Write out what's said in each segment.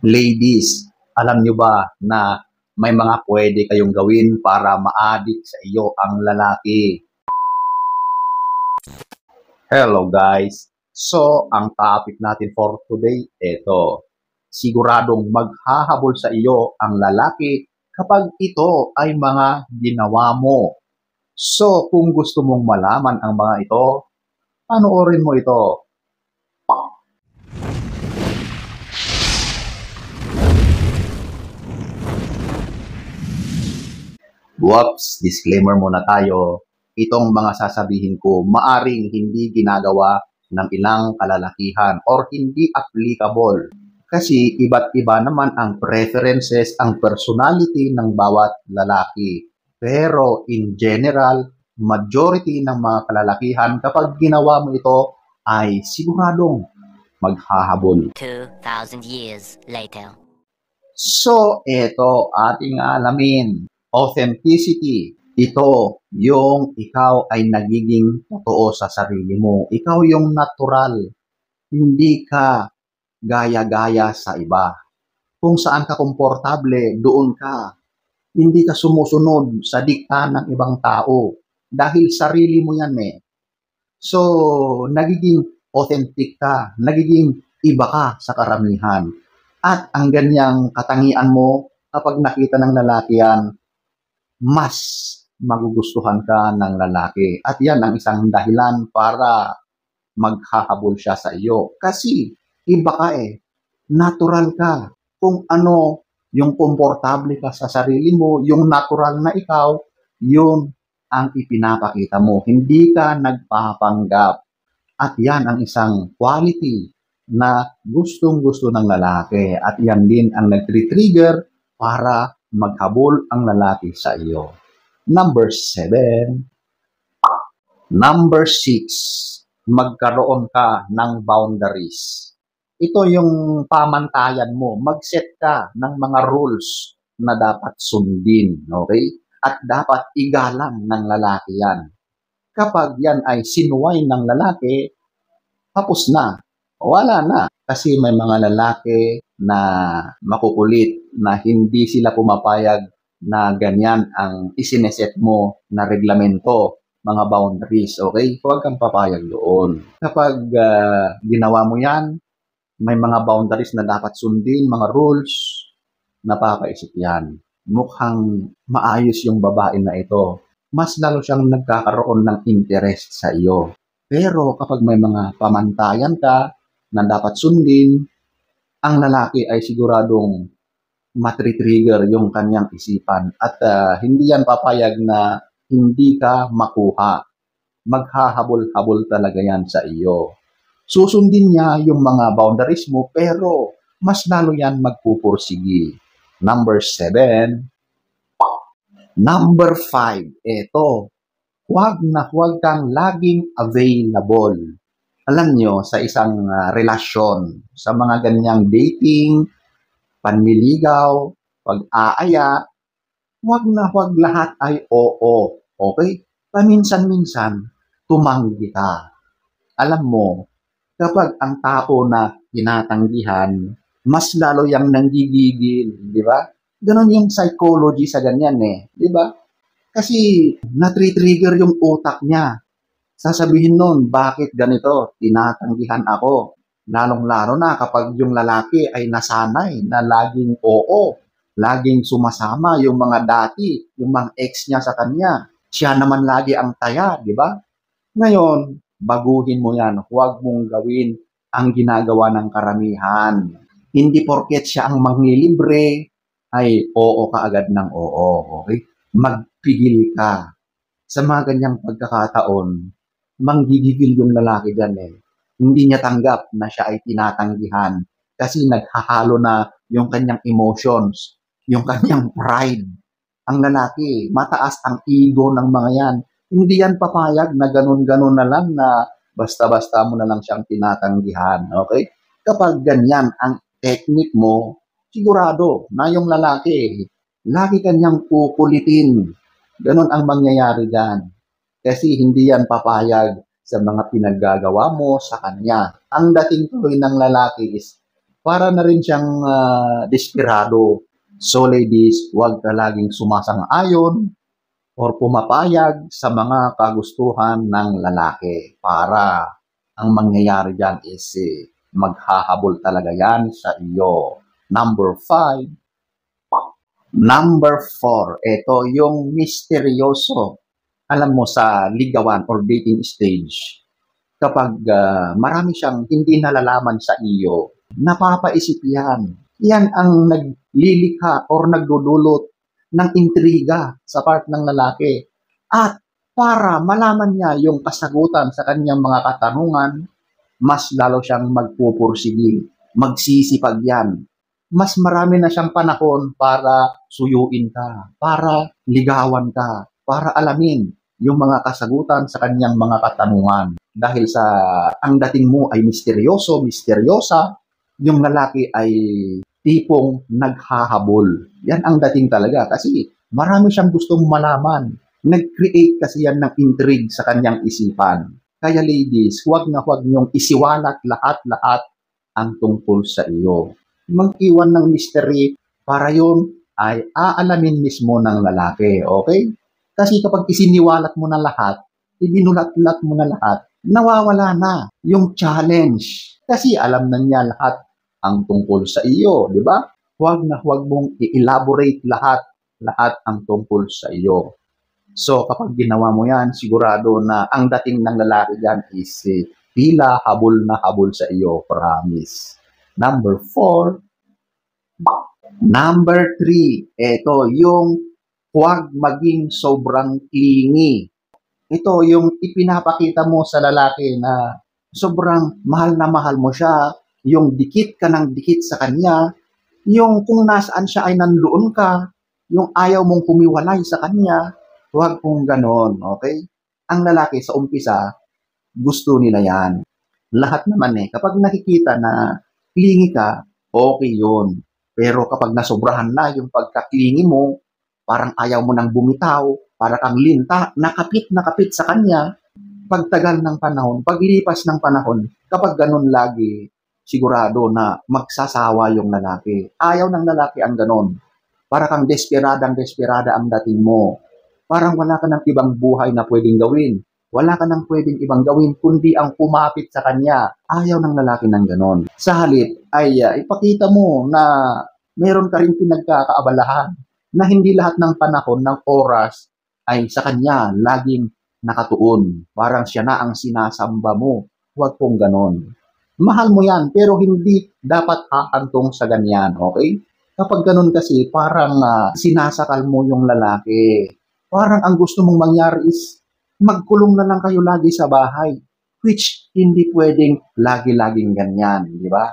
Ladies, alam nyo ba na may mga pwede kayong gawin para ma-addict sa iyo ang lalaki? Hello guys! So, ang topic natin for today, ito. Siguradong maghahabol sa iyo ang lalaki kapag ito ay mga ginawa mo. So, kung gusto mong malaman ang mga ito, panoorin mo ito. Whoops, disclaimer muna tayo. Itong mga sasabihin ko, maaring hindi ginagawa ng ilang kalalakihan or hindi applicable. Kasi iba't iba naman ang preferences, ang personality ng bawat lalaki. Pero in general, majority ng mga kalalakihan kapag ginawa mo ito ay siguradong maghahabol. 2,000 years later. So, ito ating alamin. Authenticity. Ito yung ikaw ay nagiging totoo sa sarili mo. Ikaw yung natural. Hindi ka gaya-gaya sa iba. Kung saan ka komportable, doon ka. Hindi ka sumusunod sa dikta ng ibang tao. Dahil sarili mo yan eh. So, nagiging authentic ka. Nagiging iba ka sa karamihan. At ang ganyang katangian mo, kapag nakita ng lalaki yan, mas magugustuhan ka ng lalaki. At yan ang isang dahilan para maghahabol siya sa iyo. Kasi iba ka eh. Natural ka. Kung ano yung komportable ka sa sarili mo, yung natural na ikaw, yun ang ipinapakita mo. Hindi ka nagpapanggap. At yan ang isang quality na gustong-gusto ng lalaki. At yan din ang nagtre-trigger para maghabol ang lalaki sa iyo. Number 7. Number 6. Magkaroon ka ng boundaries. Ito yung pamantayan mo. Mag-set ka ng mga rules na dapat sundin. Okay? At dapat igalang ng lalaki yan. Kapag yan ay sinuway ng lalaki, tapos na. Wala na. Kasi may mga lalaki na makukulit na hindi sila pumapayag na ganyan ang isineset mo na reglamento, mga boundaries, okay? Huwag kang papayag doon. Kapag ginawa mo yan, may mga boundaries na dapat sundin, mga rules, napapaisip yan. Mukhang maayos yung babae na ito. Mas lalo siyang nagkakaroon ng interest sa iyo. Pero kapag may mga pamantayan ka na dapat sundin, ang lalaki ay siguradong matri-trigger yung kanyang isipan at hindi yan papayag na hindi ka makuha. Maghahabol-habol talaga yan sa iyo. Susundin niya yung mga boundaries mo pero mas lalo yan magpupursigi. Number 7. Number 5. Ito. Huwag na huwag kang laging available. Alam nyo, sa isang relasyon, sa mga ganyang dating, panliligaw, pag-aaya, huwag na huwag lahat ay oo. Okay? Paminsan-minsan, tumanggi ka. Alam mo, kapag ang tao na tinatanggihan, mas lalo yang nanggigigil, di ba? Ganon yung psychology sa ganyan eh, di ba? Kasi natri-trigger yung utak niya. Sasabihin nun, bakit ganito? Tinatanggihan ako. Lalong-lalo na kapag yung lalaki ay nasanay na laging oo, laging sumasama yung mga dati, yung mga ex niya sa kanya. Siya naman lagi ang taya, di ba? Ngayon, baguhin mo yan. Huwag mong gawin ang ginagawa ng karamihan. Hindi porket siya ang manglilibre, ay oo ka agad ng oo. Okay? Magpigil ka. Sa mga ganyang pagkakataon, manggigigil yung lalaki dyan eh. Hindi niya tanggap na siya ay tinatanggihan kasi naghahalo na yung kanyang emotions, yung kanyang pride. Ang lalaki, mataas ang ego ng mga yan. Hindi yan papayag na ganun-ganun na lang na basta-basta mo na lang siyang tinatanggihan. Okay? Kapag ganyan ang technique mo, sigurado na yung lalaki, lagi kanyang kukulitin. Ganun ang mangyayari dyan. Kasi hindi yan papayag sa mga pinaggagawa mo sa kanya. Ang dating tuloy ng lalaki is para na rin siyang desperado. So ladies, huwag ka laging sumasang-ayon or pumapayag sa mga kagustuhan ng lalaki para ang mangyayari dyan is maghahabol talaga yan sa iyo. Number 5. Number 4, ito yung misteryoso. Alam mo sa ligawan or dating stage, kapag marami siyang hindi nalalaman sa iyo, napapaisip yan. Yan ang naglilikha or nagdudulot ng intriga sa part ng lalaki. At para malaman niya yung kasagutan sa kanyang mga katanungan, mas lalo siyang magpupursigi, magsisipag yan. Mas marami na siyang panahon para suyuin ka, para ligawan ka, para alamin yung mga kasagutan sa kanyang mga katanungan. Dahil sa ang dating mo ay misteryoso, misteryosa, yung lalaki ay tipong naghahabol. Yan ang dating talaga kasi marami siyang gustong malaman. Nag-create kasi yan ng intrigue sa kanyang isipan. Kaya ladies, huwag na huwag niyong isiwalat lahat-lahat ang tungkol sa iyo. Mag-iwan ng mystery para yun ay aalamin mismo ng lalaki. Okay? Kasi kapag isiniwalat mo na lahat, ibinulat-lat mo na lahat, nawawala na yung challenge. Kasi alam na niya lahat ang tungkol sa iyo, di ba? Huwag na huwag mong i-elaborate lahat ang tungkol sa iyo. So kapag ginawa mo yan, sigurado na ang dating ng lalaki dyan is tila habol na habol sa iyo, promise. Number 4. Number 3, ito yung huwag maging sobrang clingy. Ito yung ipinapakita mo sa lalaki na sobrang mahal na mahal mo siya, yung dikit ka ng dikit sa kanya, yung kung nasaan siya ay nandoon ka, yung ayaw mong kumiwalay sa kanya, huwag kong ganon, okay? Ang lalaki sa umpisa, gusto nila yan. Lahat naman kapag nakikita na clingy ka, okay yun. Pero kapag nasobrahan na yung pagka-clingy mo, parang ayaw mo nang bumitaw, para kang linta, nakapit sa kanya, pagtagal ng panahon, paglipas ng panahon, kapag ganun lagi, sigurado na magsasawa yung lalaki. Ayaw ng lalaki ang ganun. Para kang desperada ang dating mo. Parang wala ka ng ibang buhay na pwedeng gawin. Wala ka ng pwedeng ibang gawin kundi ang kumapit sa kanya. Ayaw ng lalaki ng ganon. Sa halip ay ipakita mo na meron ka rin pinagkakaabalahan na hindi lahat ng panahon, ng oras ay sa kanya laging nakatuon. Parang siya na ang sinasamba mo. Huwag pong ganon. Mahal mo yan pero hindi dapat hahantong sa ganyan. Okay? Kapag ganon kasi parang sinasakal mo yung lalaki. Parang ang gusto mong mangyari is magkulong na lang kayo lagi sa bahay, which hindi pwedeng lagi-laging ganyan, di ba?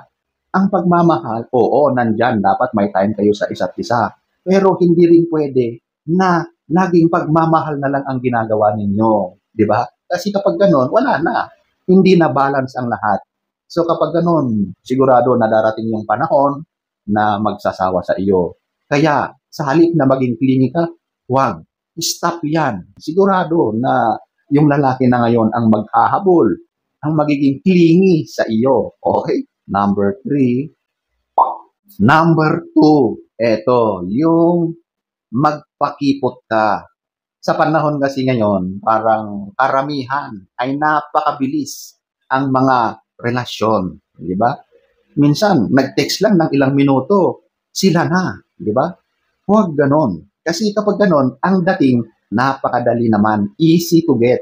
Ang pagmamahal, oo, nandyan, dapat may time kayo sa isa't isa. Pero hindi rin pwede na laging pagmamahal na lang ang ginagawa ninyo, di ba? Kasi kapag ganon, wala na. Hindi na balance ang lahat. So kapag ganon, sigurado na darating yung panahon na magsasawa sa iyo. Kaya sa halip na maging clingy ka, huwag. Stop yan. Sigurado na yung lalaki na ngayon ang maghahabol, ang magiging clingy sa iyo. Okay? Number 3. Number 2. Ito, yung magpakipot ka. Sa panahon kasi ngayon, parang karamihan ay napakabilis ang mga relasyon. Di ba? Minsan, nag-text lang ng ilang minuto, sila na. Di ba? Huwag ganon. Kasi kapag ganon, ang dating napakadali naman, easy to get.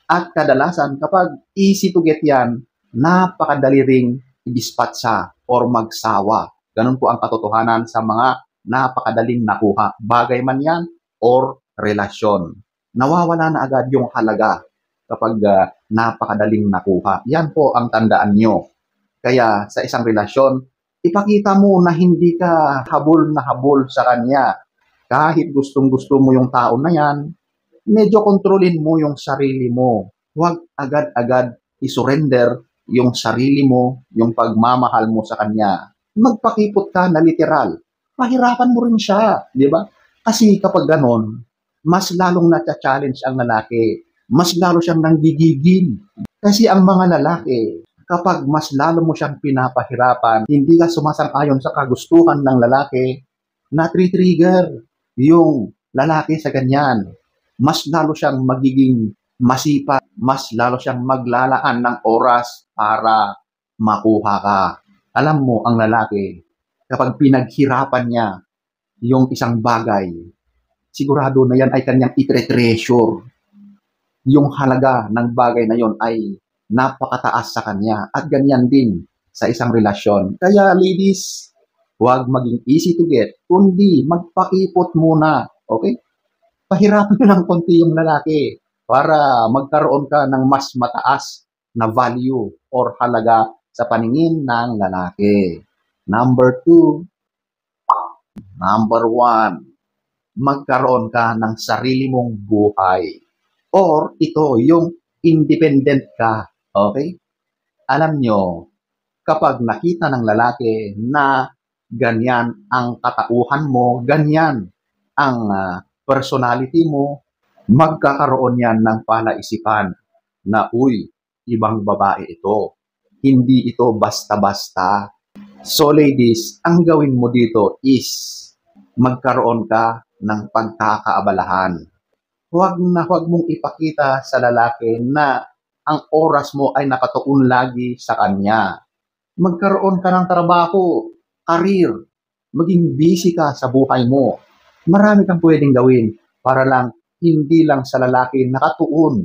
At kadalasan, kapag easy to get yan, napakadali ring i-dispatcha or magsawa. Ganon po ang katotohanan sa mga napakadaling nakuha. Bagay man yan or relasyon. Nawawala na agad yung halaga kapag napakadaling nakuha. Yan po ang tandaan nyo. Kaya sa isang relasyon, ipakita mo na hindi ka habol na habol sa kanya. Kahit gustong-gusto mo yung tao na yan, medyo kontrolin mo yung sarili mo. Huwag agad-agad isurrender yung sarili mo, yung pagmamahal mo sa kanya. Magpakipot ka na literal. Mahirapan mo rin siya, di ba? Kasi kapag ganon, mas lalong na-challenge ang lalaki. Mas lalo siyang nanggigigil. Kasi ang mga lalaki, kapag mas lalo mo siyang pinapahirapan, hindi ka sumasang-ayon sa kagustuhan ng lalaki, na-trigger yung lalaki sa ganyan. Mas lalo siyang magiging masipag, mas lalo siyang maglalaan ng oras para makuha ka. Alam mo, ang lalaki, kapag pinaghirapan niya yung isang bagay, sigurado na yan ay kanyang itre-treasure. Yung halaga ng bagay na yon ay napakataas sa kanya. At ganyan din sa isang relasyon. Kaya ladies, huwag maging easy to get, kundi magpakipot muna. Okay? Pahirapan nyo ng konti yung lalaki para magkaroon ka ng mas mataas na value or halaga sa paningin ng lalaki. Number 2, number 1, magkaroon ka ng sarili mong buhay. Or ito, yung independent ka. Okay? Alam nyo, kapag nakita ng lalaki na ganyan ang katauhan mo, ganyan ang personality mo, magkakaroon yan ng palaisipan na, uy, ibang babae ito. Hindi ito basta-basta. So ladies, ang gawin mo dito is magkaroon ka ng pagkakaabalahan. Huwag mong ipakita sa lalaki na ang oras mo ay nakatuon lagi sa kanya. Magkaroon ka ng trabaho, career, maging busy ka sa buhay mo. Marami kang pwedeng gawin para lang hindi lang sa lalaki nakatuon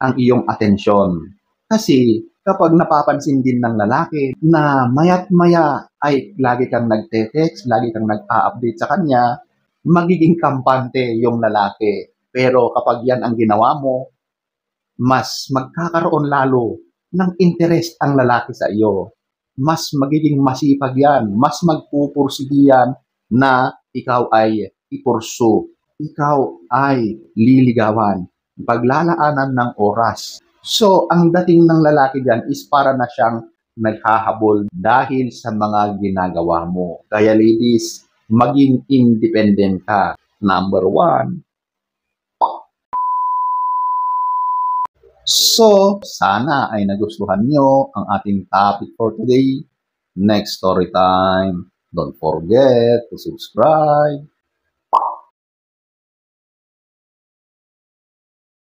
ang iyong atensyon. Kasi kapag napapansin din ng lalaki na maya't maya ay lagi kang nagte-text, lagi kang nag-a-update sa kanya, magiging kampante yung lalaki. Pero kapag yan ang ginawa mo, mas magkakaroon lalo ng interest ang lalaki sa iyo. Mas magiging masipag yan, mas magpupursige yan na ikaw ay ipursu. Ikaw ay liligawan, paglalaanan ng oras. So, ang dating ng lalaki dyan is para na siyang naghahabol dahil sa mga ginagawa mo. Kaya ladies, maging independent ka. Number 1. So, sana ay nagustuhan nyo ang ating topic for today. Next story time. Don't forget to subscribe.